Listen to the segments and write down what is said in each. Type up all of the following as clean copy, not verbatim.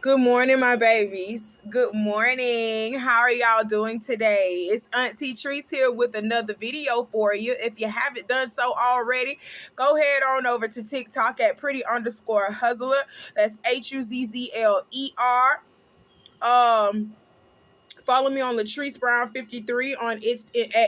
Good morning, my babies. Good morning. How are y'all doing today? It's Auntie Trice here with another video for you. If you haven't done so already, go head on over to TikTok at Pretty_Huzzler. That's HUZZLER. Follow me on Latrice Brown 53 at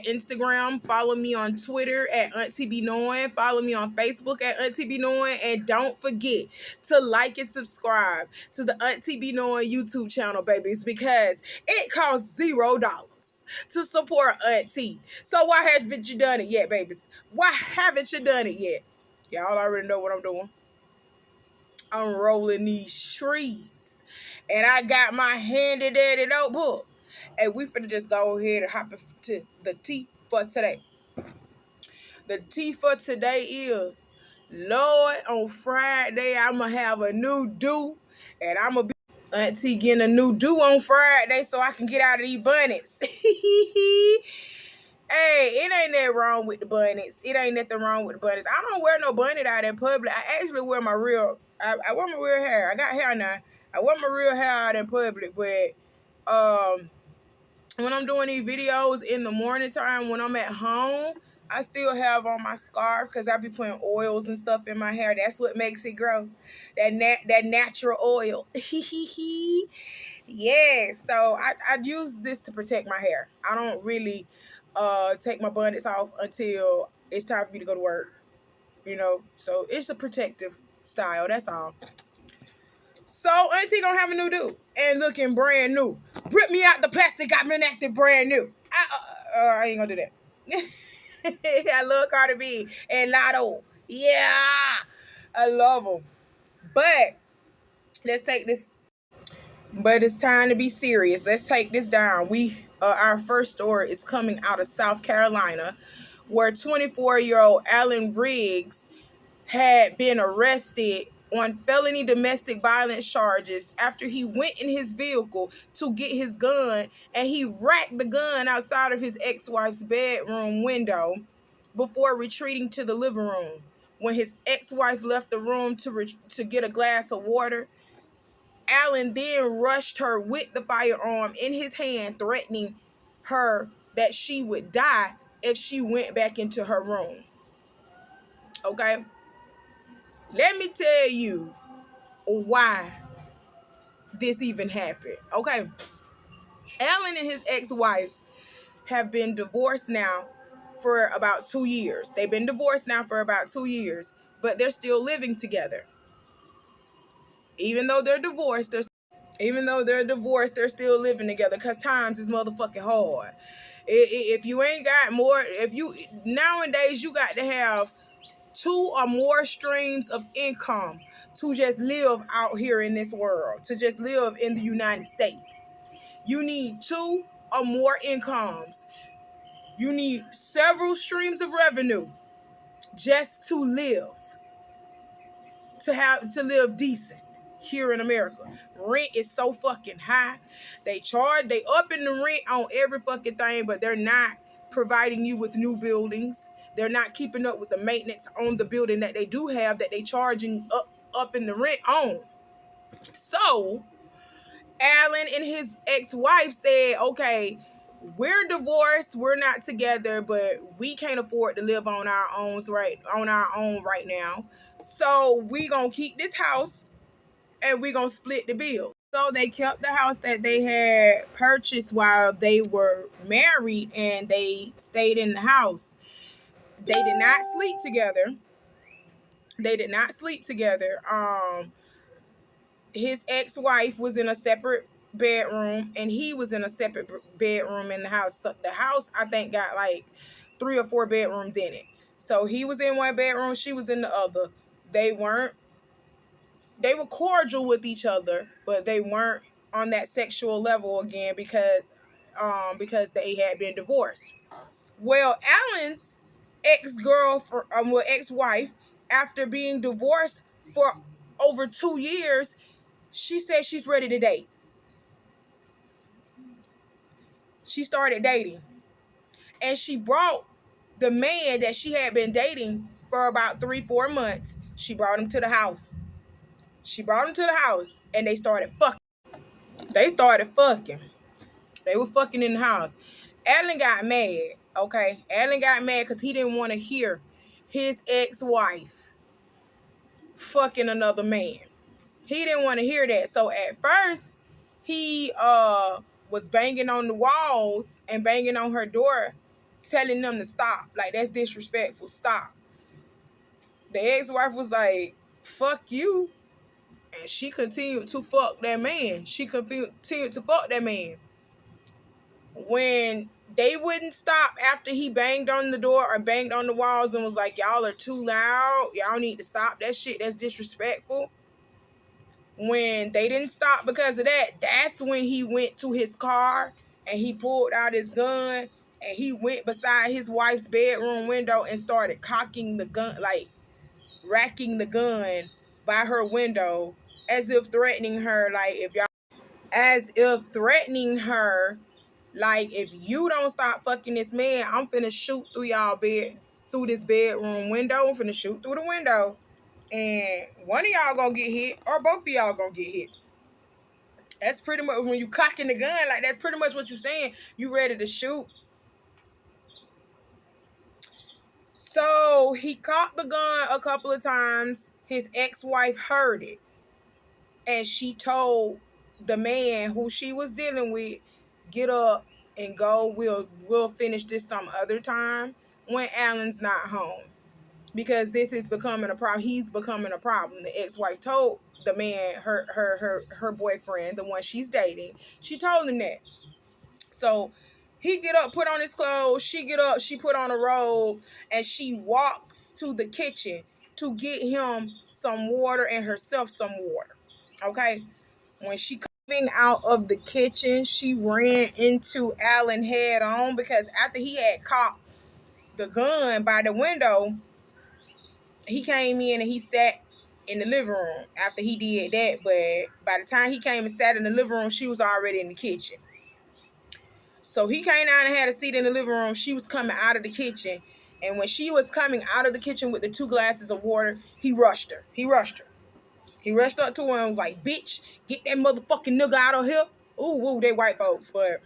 Instagram. Follow me on Twitter at Auntie Be Knowing. Follow me on Facebook at Auntie Be Knowing. And don't forget to like and subscribe to the Auntie Be Knowing YouTube channel, babies, because it costs $0 to support Auntie. So why haven't you done it yet, babies? Why haven't you done it yet? Y'all already know what I'm doing. I'm rolling these trees. And I got my handy dandy notebook. And we finna just go ahead and hop into the tea for today. The tea for today is, Lord, on Friday, I'm going to have a new do. And I'm going to be Auntie getting a new do on Friday so I can get out of these bonnets. Hey, it ain't nothing wrong with the bonnets. It ain't nothing wrong with the bonnets. I don't wear no bonnet out in public. I actually wear my real, I wear my real hair. I got hair now. I wear my real hair out in public, but when I'm doing these videos in the morning time, when I'm at home, I still have on my scarf because I be putting oils and stuff in my hair. That's what makes it grow. That natural oil. Yeah, so I use this to protect my hair. I don't really take my bonnets off until it's time for me to go to work. You know, so it's a protective style. That's all. So Auntie gonna have a new do and looking brand new. Rip me out the plastic, got me acting brand new. I ain't gonna do that. I love Cardi B and Lotto. Yeah, I love them. But let's take this. But it's time to be serious. Let's take this down. Our first story is coming out of South Carolina, where 24-year-old Alan Riggs had been arrested on felony domestic violence charges after he went in his vehicle to get his gun, and he racked the gun outside of his ex-wife's bedroom window before retreating to the living room. When his ex-wife left the room to get a glass of water, Alan then rushed her with the firearm in his hand, threatening her that she would die if she went back into her room. Okay? Let me tell you why this even happened. Okay. Alan and his ex-wife have been divorced now for about 2 years. They've been divorced now for about 2 years, but they're still living together. Even though they're divorced, they're still living together because times is motherfucking hard. If you ain't got more, nowadays you got to have 2 or more streams of income to just live out here in this world, to just live in the United States. You need 2 or more incomes. You need several streams of revenue just to live, to live decent here in America. Rent is so fucking high. They up in the rent on every fucking thing, but they're not providing you with new buildings. They're not keeping up with the maintenance on the building that they do have, that they charging up in the rent on. So Alan and his ex-wife said, okay, we're divorced, we're not together, but we can't afford to live on our own right now. So we gonna keep this house and we gonna split the bill. So they kept the house that they had purchased while they were married, and they stayed in the house. They did not sleep together. His ex-wife was in a separate bedroom, and he was in a separate bedroom in the house. So the house, I think, got like 3 or 4 bedrooms in it. So he was in one bedroom, she was in the other. They were cordial with each other, but they weren't on that sexual level again because they had been divorced. Well, Alan's ex-wife, after being divorced for over 2 years, she said she's ready to date. She started dating, and she brought the man that she had been dating for about 3-4 months. She brought him to the house. And they started fucking. They started fucking. They were fucking in the house. Alan got mad, okay? Alan got mad because he didn't want to hear his ex-wife fucking another man. He didn't want to hear that. So at first, he was banging on the walls and banging on her door, telling them to stop. Like, that's disrespectful. Stop. The ex-wife was like, fuck you. And she continued to fuck that man. She continued to fuck that man. When they wouldn't stop after he banged on the door or banged on the walls and was like, y'all are too loud. Y'all need to stop that shit. That's disrespectful. When they didn't stop because of that, that's when he went to his car and he pulled out his gun and he went beside his wife's bedroom window and started cocking the gun, like racking the gun by her window as if threatening her, like if you don't stop fucking this man, I'm finna shoot through this bedroom window. I'm finna shoot through the window. And one of y'all gonna get hit, or both of y'all gonna get hit. That's pretty much when you cocking the gun, like that's pretty much what you're saying. You ready to shoot. So he cocked the gun a couple of times. His ex-wife heard it. And she told the man who she was dealing with, get up and go. We'll finish this some other time when Alan's not home. Because this is becoming a problem. He's becoming a problem. The ex-wife told the man, her boyfriend, the one she's dating, she told him that. So he get up, put on his clothes, she get up, she put on a robe, and she walks to the kitchen to get him some water and herself some water. Okay? When she coming out of the kitchen, she ran into Alan head on because after he had cocked the gun by the window, he came in and he sat in the living room after he did that. But by the time he came and sat in the living room, she was already in the kitchen. So he came down and had a seat in the living room. She was coming out of the kitchen. And when she was coming out of the kitchen with the 2 glasses of water, he rushed her. He rushed up to her and was like, bitch, get that motherfucking nigga out of here. Ooh, they white folks, but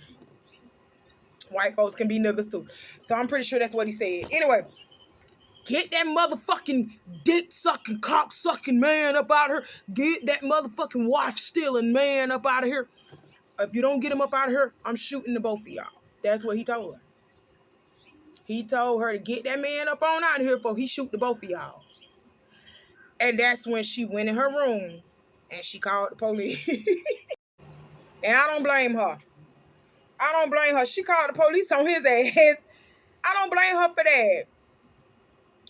white folks can be niggas too. So I'm pretty sure that's what he said. Anyway, get that motherfucking dick-sucking, cock-sucking man up out of here. Get that motherfucking wife-stealing man up out of here. If you don't get him up out of here, I'm shooting the both of y'all. That's what he told her. He told her to get that man up on out of here before he shoot the both of y'all. And that's when she went in her room and she called the police. And I don't blame her. She called the police on his ass. I don't blame her for that.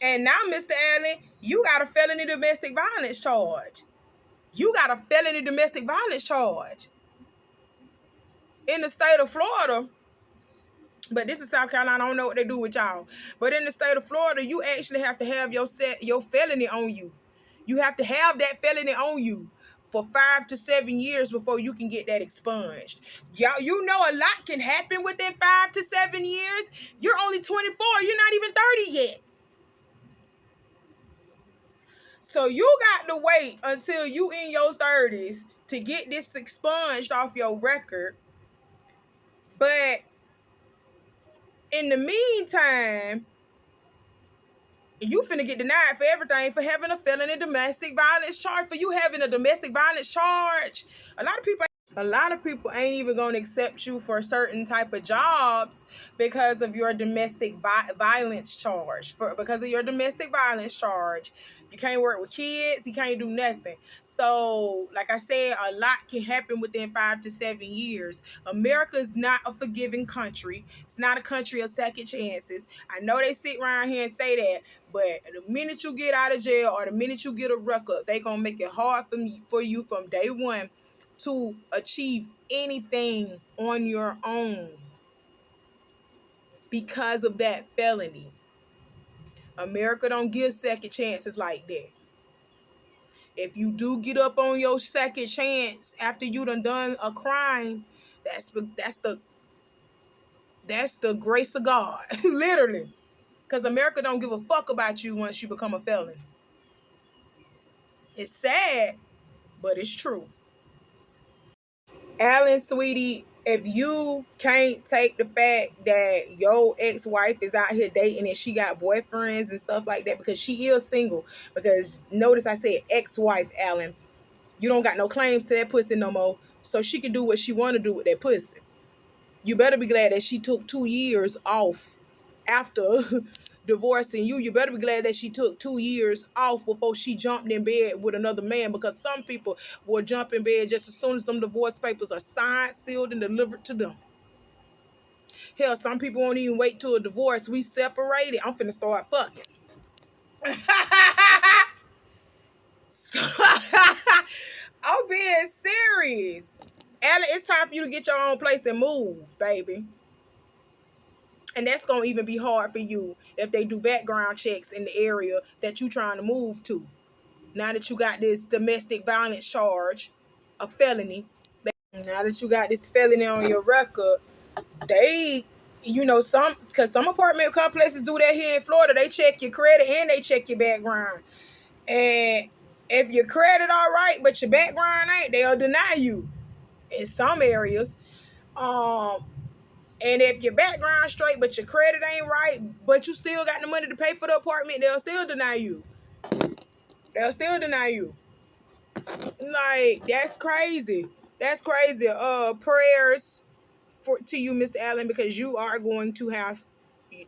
And now, Mr. Allen, you got a felony domestic violence charge. In the state of Florida. But this is South Carolina. I don't know what they do with y'all. But in the state of Florida, you actually have to have your felony on you. You have to have that felony on you for 5 to 7 years before you can get that expunged. Y'all, you know a lot can happen within 5 to 7 years. You're only 24. You're not even 30 yet. So you got to wait until you in your 30s to get this expunged off your record. But in the meantime, you finna get denied for everything for having a felony domestic violence charge. For you having a domestic violence charge, a lot of people ain't even gonna accept you for certain type of jobs because of your domestic violence charge. Because of your domestic violence charge, you can't work with kids. You can't do nothing. So, like I said, a lot can happen within 5 to 7 years. America is not a forgiving country. It's not a country of second chances. I know they sit around here and say that, but the minute you get out of jail or the minute you get a record, they gonna make it hard for you from day one to achieve anything on your own because of that felony. America don't give second chances like that. If you do get up on your second chance after you done a crime, that's the grace of God, literally. Because America don't give a fuck about you once you become a felon. It's sad, but it's true. Alan, sweetie, if you can't take the fact that your ex-wife is out here dating and she got boyfriends and stuff like that, because she is single, because notice I said ex-wife, Alan, you don't got no claims to that pussy no more, so she can do what she want to do with that pussy. You better be glad that she took 2 years off after divorcing you. You better be glad that she took 2 years off before she jumped in bed with another man, because some people will jump in bed just as soon as them divorce papers are signed, sealed, and delivered to them. Hell, some people won't even wait till a divorce. We separated. I'm finna start fucking. I'm being serious. Alan, it's time for you to get your own place and move, baby. And that's going to even be hard for you if they do background checks in the area that you trying to move to. Now that you got this domestic violence charge, a felony, now that you got this felony on your record, they, because some apartment complexes do that here in Florida. They check your credit and they check your background. And if your credit all right, but your background ain't, they'll deny you in some areas. And if your background straight, but your credit ain't right, but you still got the money to pay for the apartment, they'll still deny you. They'll still deny you. Like, that's crazy. That's crazy. Prayers to you, Mr. Allen, because you are going to have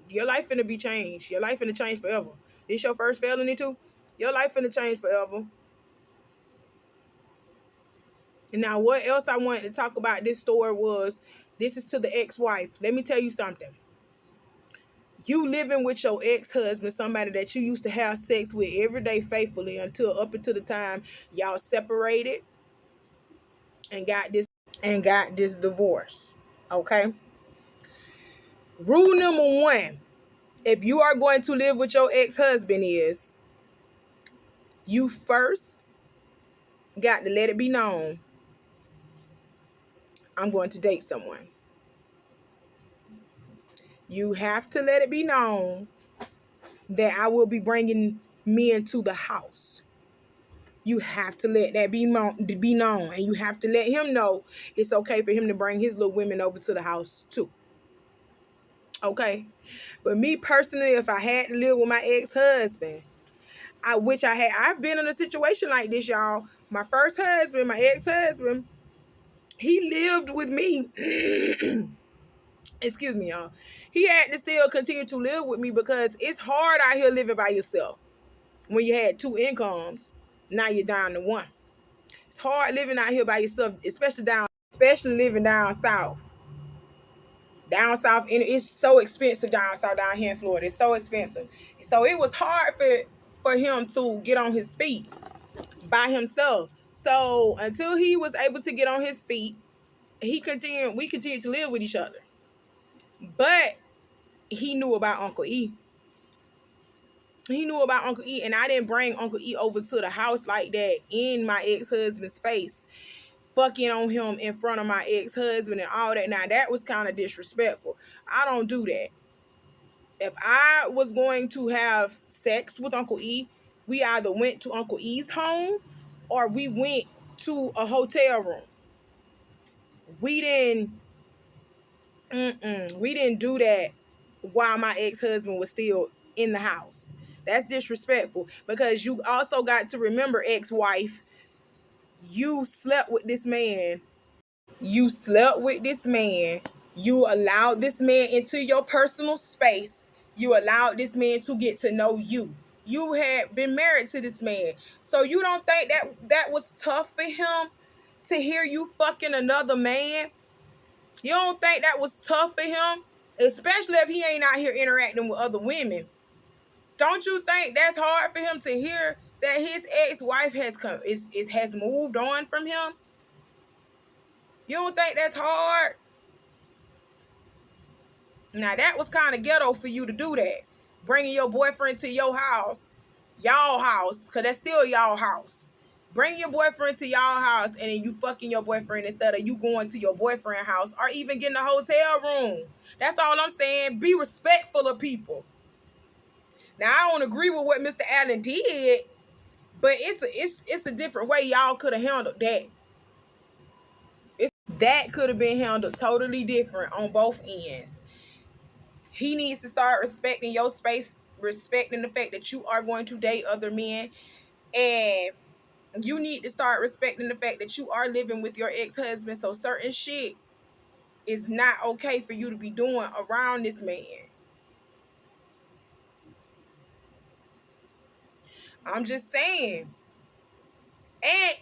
your life finna be changed. Your life finna change forever. This your first felony too? Your life finna change forever. And now what else I wanted to talk about this story was, this is to the ex-wife. Let me tell you something. You living with your ex-husband, somebody that you used to have sex with every day faithfully up until the time y'all separated and got this divorce. Okay? Rule number 1, if you are going to live with your ex-husband, is you first got to let it be known, I'm going to date someone. You have to let it be known that I will be bringing men to the house. You have to let that be known, and you have to let him know it's okay for him to bring his little women over to the house too. Okay? But me personally, if I had to live with my ex-husband, I've been in a situation like this, y'all. My first husband, my ex-husband, he lived with me. Excuse me, y'all. He had to still continue to live with me because it's hard out here living by yourself. When you had 2 incomes, now you're down to 1. It's hard living out here by yourself, especially living down south. Down south, and it's so expensive down south, down here in Florida. It's so expensive. So it was hard for him to get on his feet by himself. So until he was able to get on his feet, we continued to live with each other. But he knew about Uncle E. And I didn't bring Uncle E over to the house like that in my ex-husband's face, fucking on him in front of my ex-husband and all that. Now, that was kind of disrespectful. I don't do that. If I was going to have sex with Uncle E, we either went to Uncle E's home or we went to a hotel room. We didn't do that while my ex-husband was still in the house. That's disrespectful, because you also got to remember, ex-wife, you slept with this man. You allowed this man into your personal space. You allowed this man to get to know you. You had been married to this man. So you don't think that was tough for him to hear you fucking another man? You don't think that was tough for him? Especially if he ain't out here interacting with other women. Don't you think that's hard for him to hear that his ex-wife has moved on from him? You don't think that's hard? Now, that was kind of ghetto for you to do that. Bringing your boyfriend to your house, y'all house, because that's still y'all house. Bring your boyfriend to y'all house and then you fucking your boyfriend instead of you going to your boyfriend's house or even getting a hotel room. That's all I'm saying. Be respectful of people. Now, I don't agree with what Mr. Allen did, but it's a different way y'all could have handled that. that could have been handled totally different on both ends. He needs to start respecting your space, respecting the fact that you are going to date other men, and you need to start respecting the fact that you are living with your ex-husband. So certain shit is not okay for you to be doing around this man. I'm just saying. And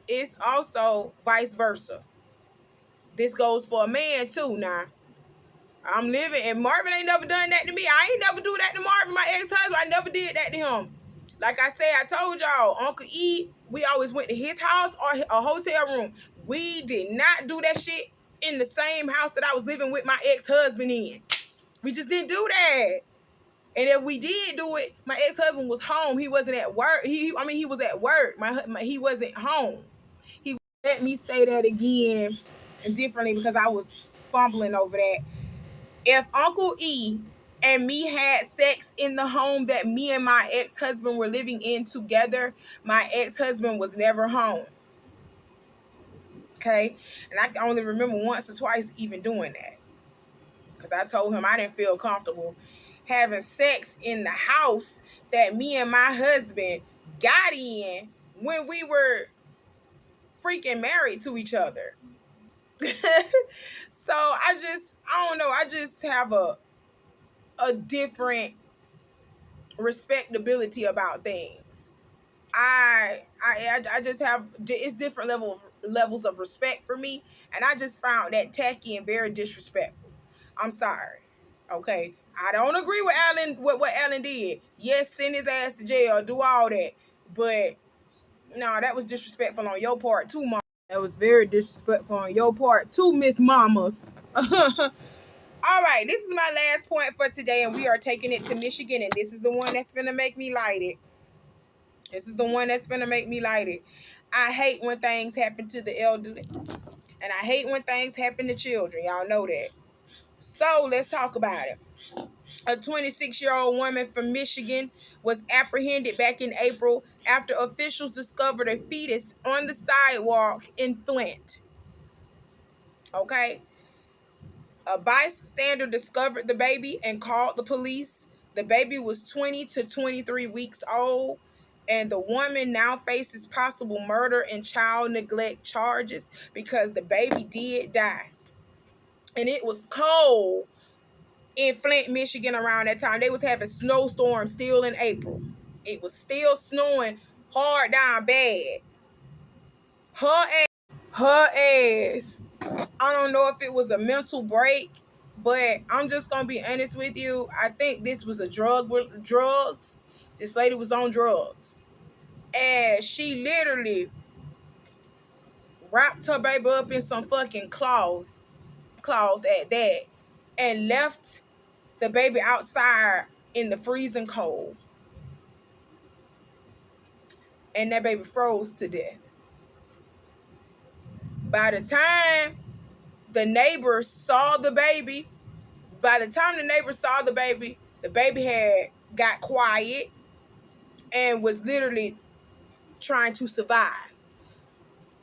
it's also vice versa. This goes for a man too now. I'm living, and Marvin ain't never done that to me. I ain't never do that to Marvin, my ex-husband. I never did that to him. Like I said, I told y'all, Uncle E, we always went to his house or a hotel room. We did not do that shit in the same house that I was living with my ex-husband in. We just didn't do that. And if we did do it, my ex-husband was home. He wasn't at work. He was at work. He wasn't home. He let me say that again differently because I was fumbling over that. If Uncle E and me had sex in the home that me and my ex-husband were living in together, my ex-husband was never home. Okay? And I can only remember once or twice even doing that. Because I told him I didn't feel comfortable having sex in the house that me and my husband got in when we were freaking married to each other. So I don't know. I just have a different respectability about things. I just have, it's different levels of respect for me, and I just found that tacky and very disrespectful. I'm sorry. Okay, I don't agree with Alan, what Alan did. Yes, send his ass to jail, do all that, but no, that was disrespectful on your part too, Mom. That was very disrespectful on your part too, Miss Mamas. All right, this is my last point for today, and we are taking it to Michigan, and this is the one that's gonna make me light it. This is the one that's gonna make me light it. I hate when things happen to the elderly, and I hate when things happen to children. Y'all know that. So let's talk about it. A 26-year-old woman from Michigan was apprehended back in April after officials discovered a fetus on the sidewalk in Flint. Okay? A bystander discovered the baby and called the police. The baby was 20 to 23 weeks old, and the woman now faces possible murder and child neglect charges because the baby did die. And it was cold in Flint, Michigan around that time. They was having snowstorms still in April. It was still snowing hard down bad. Her ass. I don't know if it was a mental break, but I'm just gonna be honest with you. I think this was a drugs. This lady was on drugs, and she literally wrapped her baby up in some fucking cloth at that, and left the baby outside in the freezing cold, and that baby froze to death. By the time the neighbors saw the baby, the baby had got quiet and was literally trying to survive.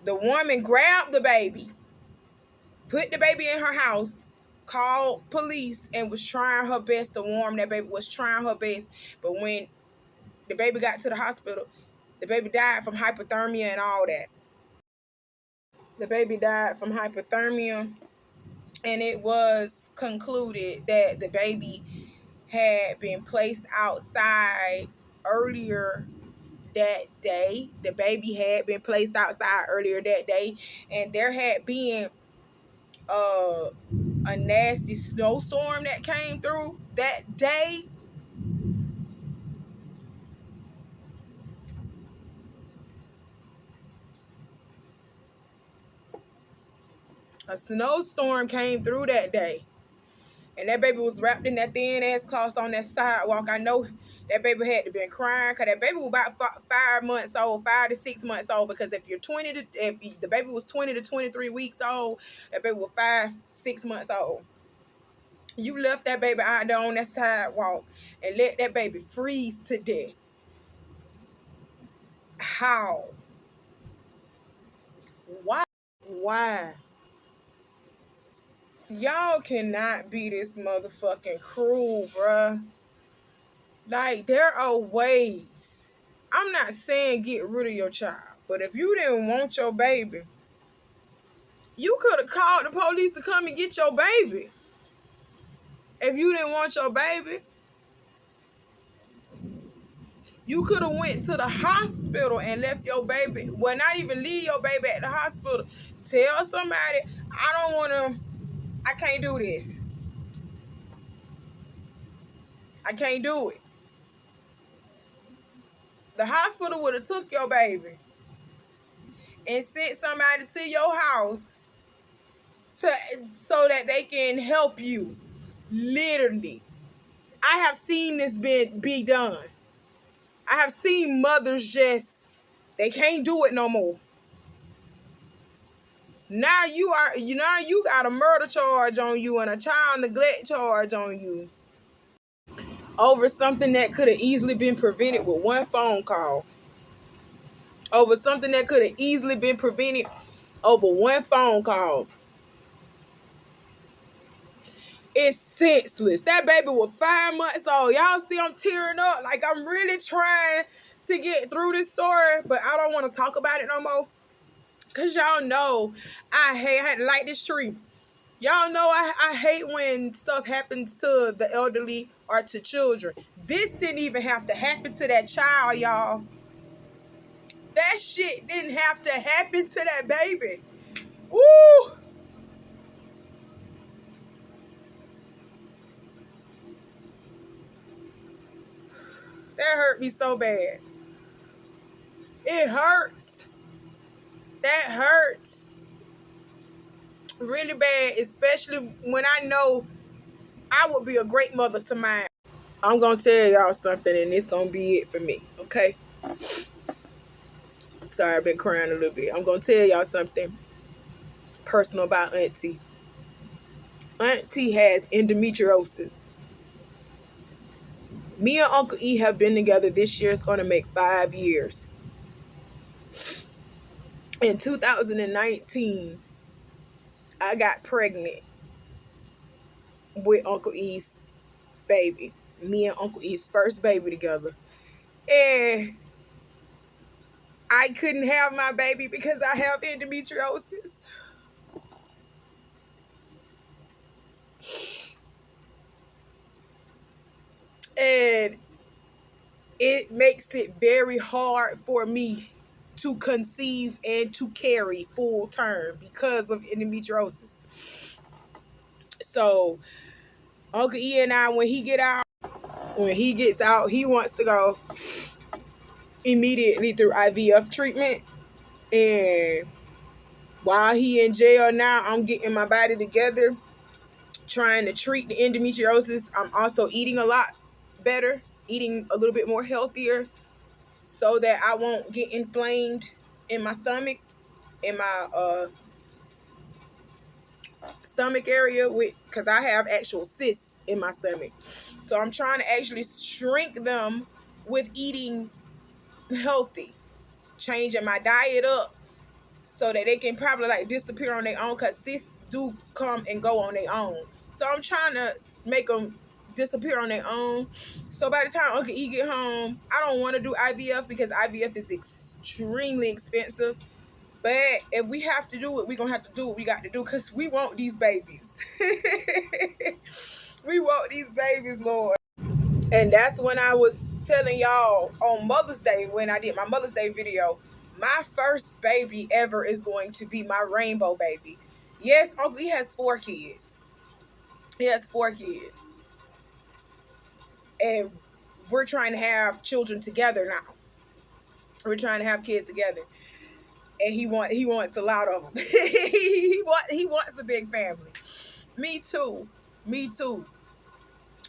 The woman grabbed the baby, put the baby in her house, called police, and was trying her best to warm that baby, was trying her best. But when the baby got to the hospital, the baby died from hypothermia and all that. The baby died from hypothermia, and it was concluded that the baby had been placed outside earlier that day. The baby had been placed outside earlier that day, and there had been a nasty snowstorm that came through that day. A snowstorm came through that day, and that baby was wrapped in that thin ass cloth on that sidewalk. I know that baby had to been crying because that baby was about 5 months old, 5 to 6 months old. Because if the baby was 20 to 23 weeks old, that baby was 5, 6 months old. You left that baby out there on that sidewalk and let that baby freeze to death. How? Why? Why? Y'all cannot be this motherfucking cruel, bruh. Like, there are ways. I'm not saying get rid of your child, but if you didn't want your baby, you could have called the police to come and get your baby. If you didn't want your baby, you could have went to the hospital and left your baby. Well, not even leave your baby at the hospital. Tell somebody, I can't do this. I can't do it. The hospital would have took your baby and sent somebody to your house so that they can help you. Literally. I have seen this be done. I have seen mothers they can't do it no more. Now you got a murder charge on you and a child neglect charge on you over something that could have easily been prevented with one phone call. Over something that could have easily been prevented over one phone call. It's senseless. That baby was 5 months old. Y'all see I'm tearing up. Like, I'm really trying to get through this story, but I don't want to talk about it no more. Because y'all know I had to light this tree. Y'all know I hate when stuff happens to the elderly or to children. This didn't even have to happen to that child, y'all. That shit didn't have to happen to that baby. Woo! That hurt me so bad. It hurts. That hurts. Really bad, especially when I know I would be a great mother to mine. I'm going to tell y'all something, and it's going to be it for me, okay? Sorry, I've been crying a little bit. I'm going to tell y'all something personal about Auntie. Auntie has endometriosis. Me and Uncle E have been together. This year it's going to make 5 years. In 2019, I got pregnant with Uncle E's baby. Me and Uncle E's first baby together. And I couldn't have my baby because I have endometriosis. And it makes it very hard for me to conceive and to carry full term because of endometriosis. So Uncle E and I, when he gets out, he wants to go immediately through IVF treatment. And while he in jail now, I'm getting my body together, trying to treat the endometriosis. I'm also eating a lot better, eating a little bit more healthier, so that I won't get inflamed in my stomach, in my stomach area, because I have actual cysts in my stomach. So I'm trying to actually shrink them with eating healthy, changing my diet up so that they can probably like disappear on their own, because cysts do come and go on their own. So I'm trying to make them disappear on their own. So by the time Uncle E get home, I don't want to do IVF because IVF is extremely expensive. But if we have to do it, we're going to have to do what we got to do, because we want these babies. We want these babies, Lord. And that's when I was telling y'all on Mother's Day, when I did my Mother's Day video, my first baby ever is going to be my rainbow baby. Yes, Uncle E has 4 kids. He has 4 kids. And we're trying to have children together now. We're trying to have kids together. And he wants a lot of them. he wants a big family. Me too.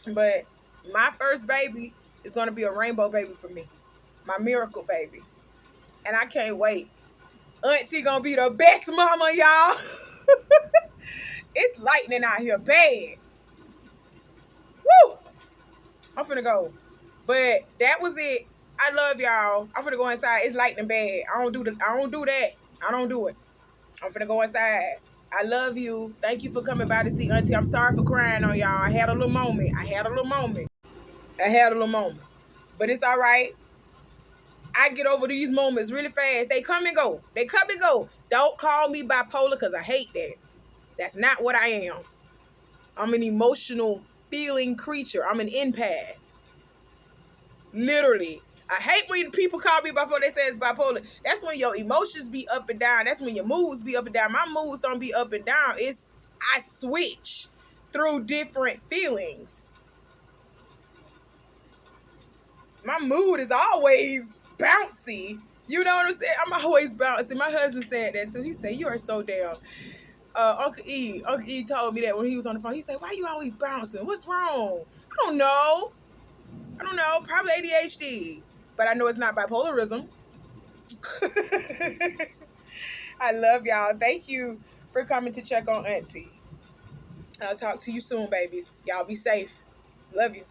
But my first baby is going to be a rainbow baby for me. My miracle baby. And I can't wait. Auntie going to be the best mama, y'all. It's lightning out here bad. Woo! I'm finna go. But that was it. I love y'all. I'm finna go inside. It's lightning bad. I don't do that. I don't do it. I'm finna go inside. I love you. Thank you for coming by to see Auntie. I'm sorry for crying on y'all. I had a little moment. But it's all right. I get over these moments really fast. They come and go. Don't call me bipolar because I hate that. That's not what I am. I'm an emotional feeling creature. I'm an empath. Literally. I hate when people call me bipolar. They say it's bipolar. That's when your emotions be up and down. That's when your moods be up and down. My moods don't be up and down. I switch through different feelings. My mood is always bouncy. You know what I'm saying? I'm always bouncy. My husband said that too. He said, you are so damn. Uncle E told me that when he was on the phone. He said, why you always bouncing? What's wrong? I don't know. Probably ADHD. But I know it's not bipolarism. I love y'all. Thank you for coming to check on Auntie. I'll talk to you soon, babies. Y'all be safe. Love you.